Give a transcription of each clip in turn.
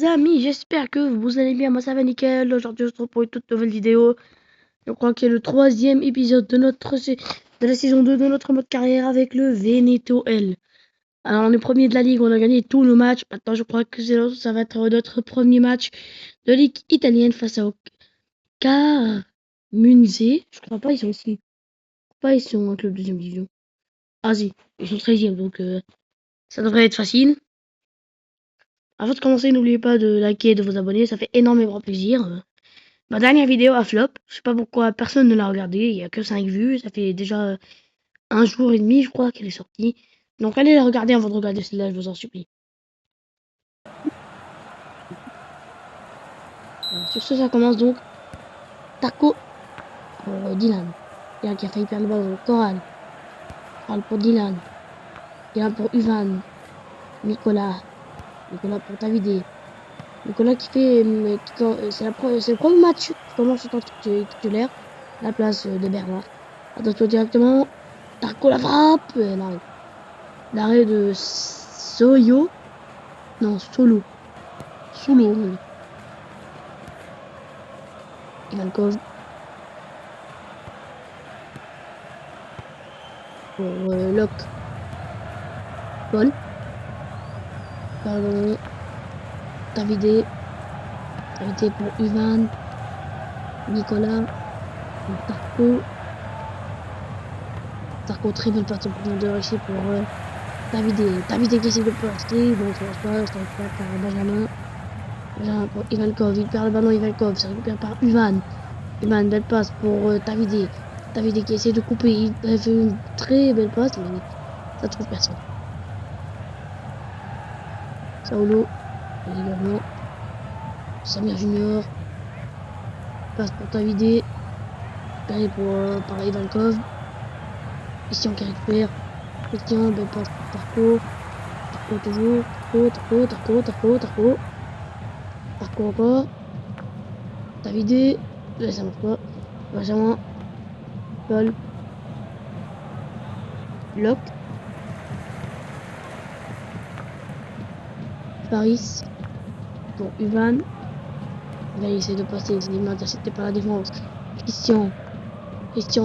amis, j'espère que vous allez bien. Moi ça va nickel. Aujourd'hui on se retrouve pour une toute nouvelle vidéo. Je crois qu'il y a le 3e épisode de de la saison 2 de notre mode carrière avec le Veneto L. Alors on est premier de la ligue, on a gagné tous nos matchs. Maintenant je crois que ça va être notre premier match de ligue italienne face à Carmunze. Je crois pas ils sont ici. Pas ils sont un club de deuxième division. Ah si, ils sont 13e donc ça devrait être facile. Avant de commencer, n'oubliez pas de liker et de vous abonner, ça fait énormément plaisir. Ma dernière vidéo a flop, je sais pas pourquoi personne ne l'a regardée, il y a que 5 vues, ça fait déjà un jour et demi je crois qu'elle est sortie. Donc allez la regarder avant de regarder celle-là, je vous en supplie. Alors, sur ce, ça commence donc. Taco pour Dylan. Dylan qui a failli perdre le ballon. Coral. Coral pour Dylan. Dylan pour Uvan. Nicolas. Nicolas pour Davide. Nicolas qui fait... c'est le premier match qui commence en tant que titulaire. La place de Bernard. Attention directement. Taco la frappe. L'arrêt de Soyo. Non, Solo. Solo. Oui. Ivankov. Pour Locke. Paul. Pardon. Davide. Davide pour Ivan. Nicolas. Tarko. Tarko, très belle passe en profondeur ici pour Davide. Davide qui essaie de passer. Bon, ça passe pas par Benjamin. Benjamin pour Ivankov. Il perd le ballon, Ivankov. Ça récupère par Ivan. Ivan, belle passe pour Davide. Davide qui essaie de couper. Il a fait une très belle passe, mais ça trouve personne. Saulo. Également. Samir Junior. Passe pour Davide. Récupéré par Ivankov. Christian qui récupère. Christian, belle passe pour Tarko. Tarko toujours. Tarko. Tarko encore. Davide. Là, ça marche pas. Benjamin. Paul. Locke. Paris. Pour Uvan. Là, il essaie de passer. Il est intercepté par la défense. Christian,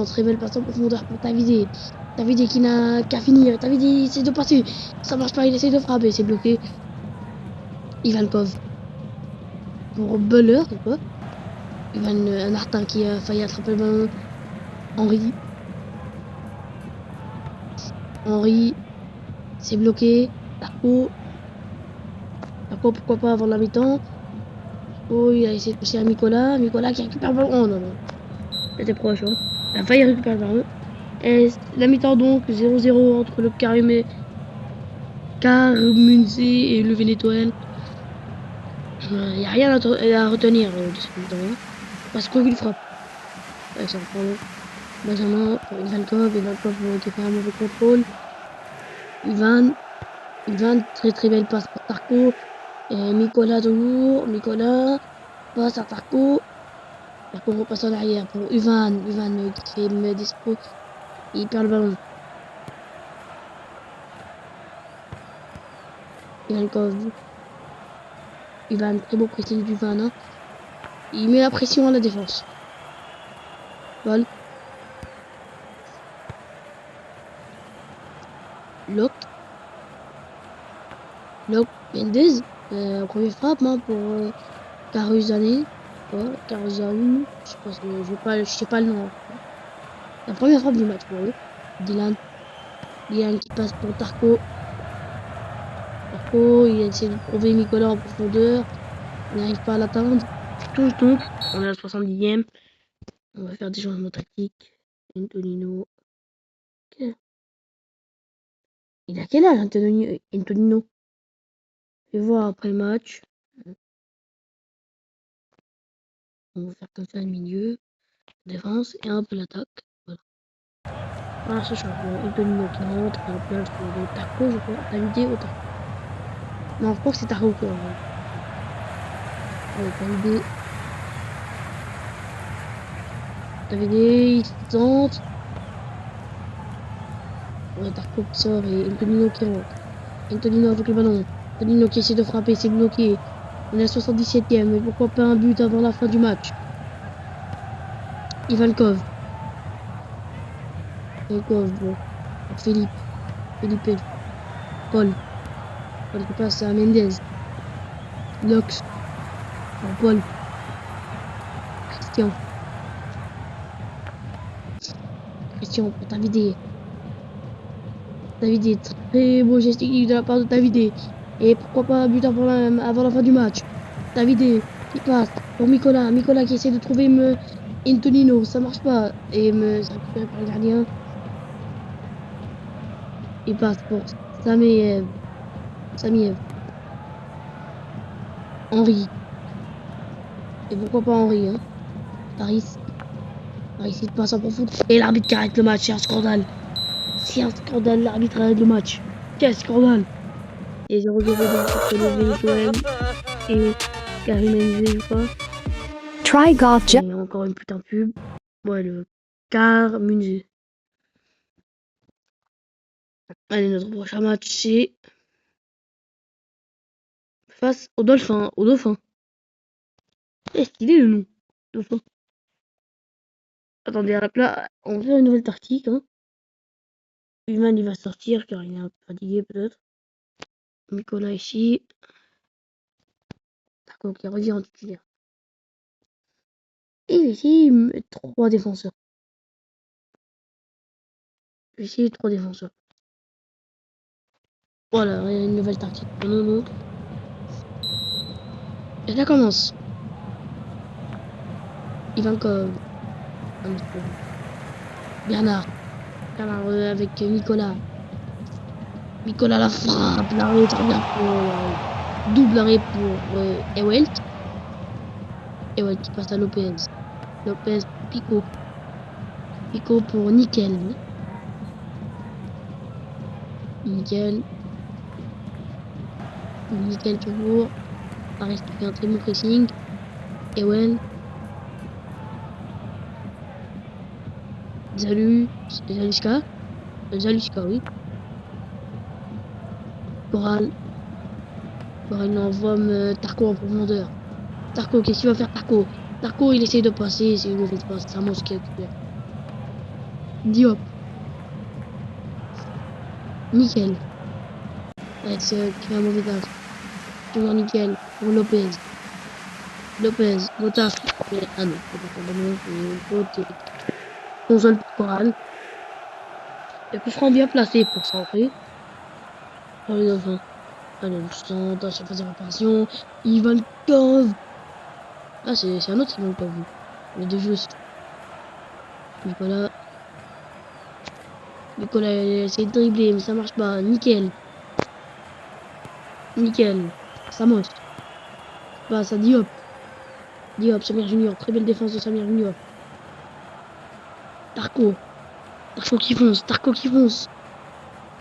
très belle passe en profondeur pour Davide. Davide qui n'a qu'à finir. Davide essaie de passer. Ça marche pas, il essaie de frapper. C'est bloqué. Ivankov. Pour Buller, c'est quoi? Un Martin qui a failli attraper le ballon. Henri. C'est bloqué. Tarko, pourquoi pas avant la mi-temps. Oh, il a essayé de passer à Nicolas. Nicolas qui récupère le ballon. Oh non. C'était proche, hein. Il a failli récupérer le ballon. Et la mi-temps donc, 0-0 entre le Carmunze et le Veneto. Il n'y a rien à retenir de cette mi-temps. Parce qu'il frappe. Ouais, ça reprend. Benjamin pour Ivankov qui fait un mauvais contrôle. Ivan, très belle passe pour Tarko. Et Nicolas toujours. Nicolas passe à Tarko. Tarko repasse en arrière pour Ivan qui fait le dispo. Il perd le ballon. Ivankov. Ivan, très beau pressing d'Ivan. Hein. Il met la pression à la défense. Paul. Locke. Mendez. Première frappe hein, pour Caruzane. Caruzane. Je sais pas le nom. La première frappe du match pour eux. Dylan qui passe pour Tarko. Il essaie de trouver Nicolas en profondeur. Il n'arrive pas à l'atteindre. Touche donc. On est à la 70e. On va faire des changements tactiques. Antonino. Il a quel âge Antonino? Je vais voir après le match. On va faire comme ça le milieu. Défense et un peu l'attaque. Voilà, ce changement. Antonino qui rentre à la place de Tarko, je crois. Davide ou Tarko? Non, je crois que c'est Tarko qui rentre. Allez, Davide, il tente. Ouais, Tarko qui sort et Antonino qui rentre. Antonino avec le ballon. Antonino qui essaie de frapper, c'est bloqué. On est à 77e, mais pourquoi pas un but avant la fin du match? Ivankov. Ivankov, bon. Pour Philippe. Philippe. Paul. Paul qui passe à Mendes. Lox. Pour Paul. Christian. Christian pour Davidé. Davidé, très beau geste technique de la part de Davidé. Et pourquoi pas un but avant la fin du match? Davidé qui passe pour Nicolas. Nicolas qui essaie de trouver Antonino. Ça marche pas. Et c'est récupéré par le gardien. Il passe pour Samiev. Samiev. Henri. Et pourquoi pas Henri, hein? Paris. Paris, il passe en profond. Et l'arbitre qui arrête le match. C'est un scandale. C'est un scandale. L'arbitre arrête le match. Quel scandale. Et 0-0 donc entre le Vénézuela et Karim Benzema, je crois. Try golf. Et encore une putain de pub. Ouais, le car Munzi. Allez, notre prochain match, c'est face au Dauphin. Au Dauphin. Eh, stylé le nom. Dauphin. Attendez, à la place, on va faire une nouvelle tactique. Hein. Human, il va sortir car il est un peu fatigué peut-être. Nicolas ici. D'accord, qui revient en titulaire. Et ici, 3 défenseurs. Ici, 3 défenseurs. Voilà, une nouvelle tactique pour nous. Et là commence. Ivankov. Bernard. Bernard avec Nicolas. Nicolas la frappe. L'arrêt très bien pour. Double arrêt pour Ewelt. Ewelt qui passe à Lopez. Lopez, Pico. Pico pour Nickel. Nickel. Nickel toujours. Paris qui fait un très bon pressing. Ewell. Zaluska. Zaluska, oui. Coral. Coral envoie Tarko en profondeur. Tarko, qu'est-ce qu'il va faire Tarko? Tarko, il essaie de passer, c'est une mauvaise passe. C'est un monstre qui a occupé. Diop. Nickel. Avec qui fait un mauvais passe. Toujours Nickel pour Lopez. Lopez, Botas. Ah non, c'est pas faute. Console pour Coral. Et coup franc bien placé pour centrer. Oh les enfants. Allez, le centre, à chaque fois de réparation. Ivankov. Ah, c'est un autre Ivankov. Les deux juste. Nicolas. Nicolas essaie de dribbler, mais ça marche pas. Nickel. Nickel. Samos. Passe à Diop. Diop, Samir Junior. Très belle défense de Samir Junior. Tarko. Tarko qui fonce. Tarko qui fonce.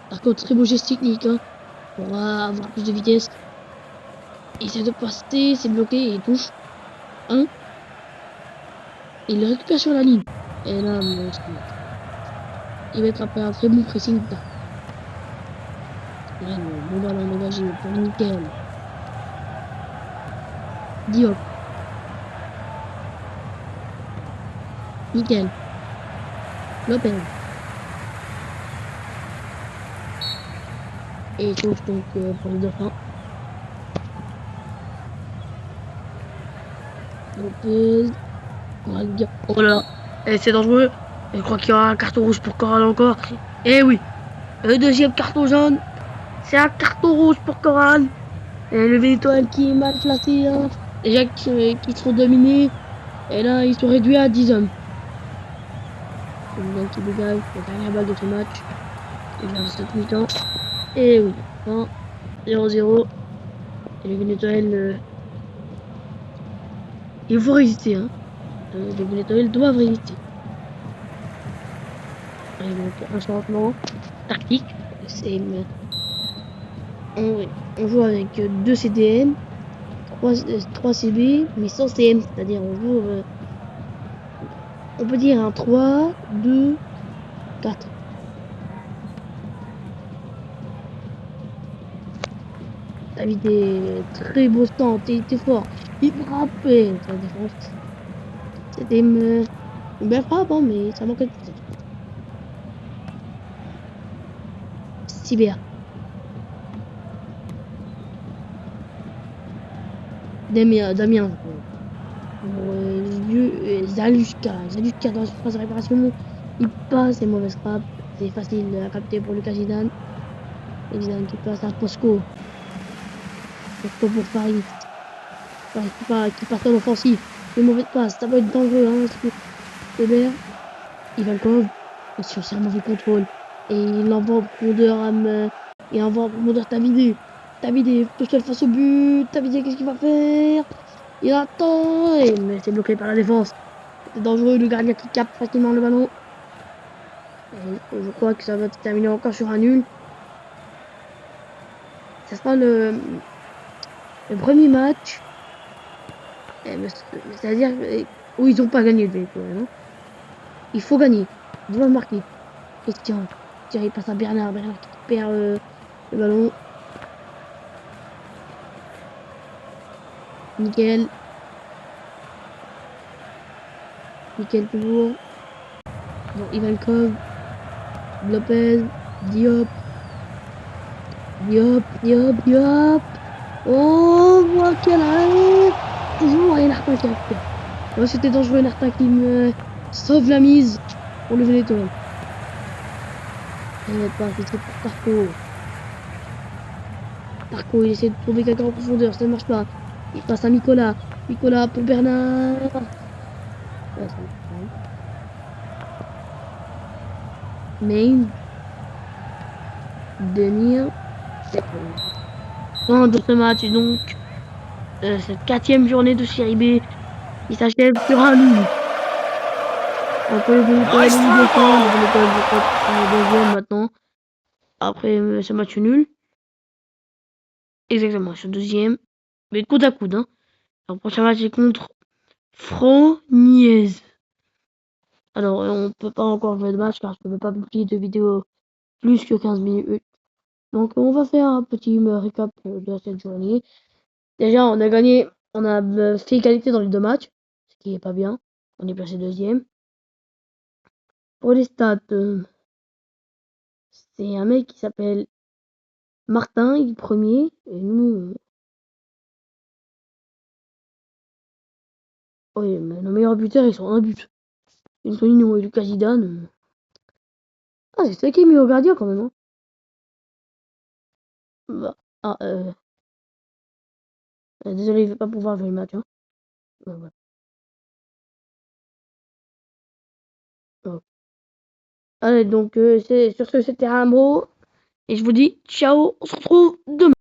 Tarko, très beau geste technique. Hein, pour avoir plus de vitesse. Il essaie de passer. C'est bloqué. Et il touche. 1. Et il le récupère sur la ligne. Et là, il va être après un très bon pressing. Là, le ballon dégagé pour Nickel. Diop. Nickel. Lopez. Et il touche donc pour les Dauphins. Lopez. Oh là là. Et c'est dangereux. Et je crois qu'il y aura un carton rouge pour Coral encore. Et oui. Le deuxième carton jaune. C'est un carton rouge pour Coral. Et le Vénétoile qui est mal placé. Hein. Les gens qui seront dominés. Et là, ils sont réduits à 10 hommes. Donc, qui dégage la dernière balle de ce match. Il reste 7 mi-temps. Et oui, 0-0. Et le Vénétoile. Il faut résister. Hein. Les Vénétoiles doivent résister. Et donc, un changement tactique. C'est. On joue avec 2 CDM, 3 CB, mais sans CM, c'est-à-dire on joue, on peut dire un 3, 2, 4. David est très beau stand, il était fort. Il frappait. La défense, c'était une belle frappe, hein, mais ça manquait de puissance. Sibéa. Damien. Zalushka dans la surface de réparation. Il passe, et mauvaise frappe. C'est facile à capter pour Lucas Zidane. Et Zidane qui passe à Posco. Posco pour Farid. Farid qui passe dans l'offensive. Une mauvaise passe, ça va être dangereux, hein. Weber. Ivankov. Attention, c'est un mauvais contrôle. Et il envoie en profondeur il envoie en profondeur Tavidé. Tavidé, tout seul face au but. Tavidé, qu'est-ce qu'il va faire? Il attend. Mais c'est bloqué par la défense. C'est dangereux, le gardien qui capte facilement le ballon. Et je crois que ça va se terminer encore sur un nul. Ça sera le premier match. C'est-à-dire où ils n'ont pas gagné le véhicule. Hein. Il faut gagner. Ils doivent marquer. Christian. Tiens, il passe à Bernard. Bernard qui perd le ballon. Nickel. Nickel toujours. Bon, Ivankov. Lopez. Diop. Diop. Oh, moi, quel arrêt! Toujours un Artin qui récupère. Ouais, c'était dangereux, un Artin qui me sauve la mise pour lever l'étoile. Il n'est pas c'est pour Tarko. Tarko, il essaie de trouver quelqu'un en profondeur, ça ne marche pas. Il passe à Nicolas. Nicolas pour Bernard. Ouais, ça marche pas. Main. Denir. Fin de ce match, et donc, cette 4e journée de Série B, il s'achève sur un nul. Entre le Venezuela et le Venezuela, je crois que c'est le deuxième maintenant. Après ce match nul. Exactement, ce deuxième. Mais coude à coude. Hein. Le prochain match est contre Froniez. Alors, on peut pas encore jouer de match car je ne peux pas publier de vidéo plus que 15 minutes. Donc, on va faire un petit récap de cette journée. Déjà, on a gagné, on a fait égalité dans les 2 matchs, ce qui est pas bien. On est placé deuxième. Pour les stats, c'est un mec qui s'appelle Martin, il est premier, et nous... oui, mais nos meilleurs buteurs, ils sont un but. Antonio et Lucas Zidane. Ah, c'est ça qui est mis au gardien quand même. Hein. Bah, ah, désolé, il va pas pouvoir jouer le match. Hein. Bah, voilà. Oh. Allez, donc, sur ce, c'était un mot. Et je vous dis ciao, on se retrouve demain.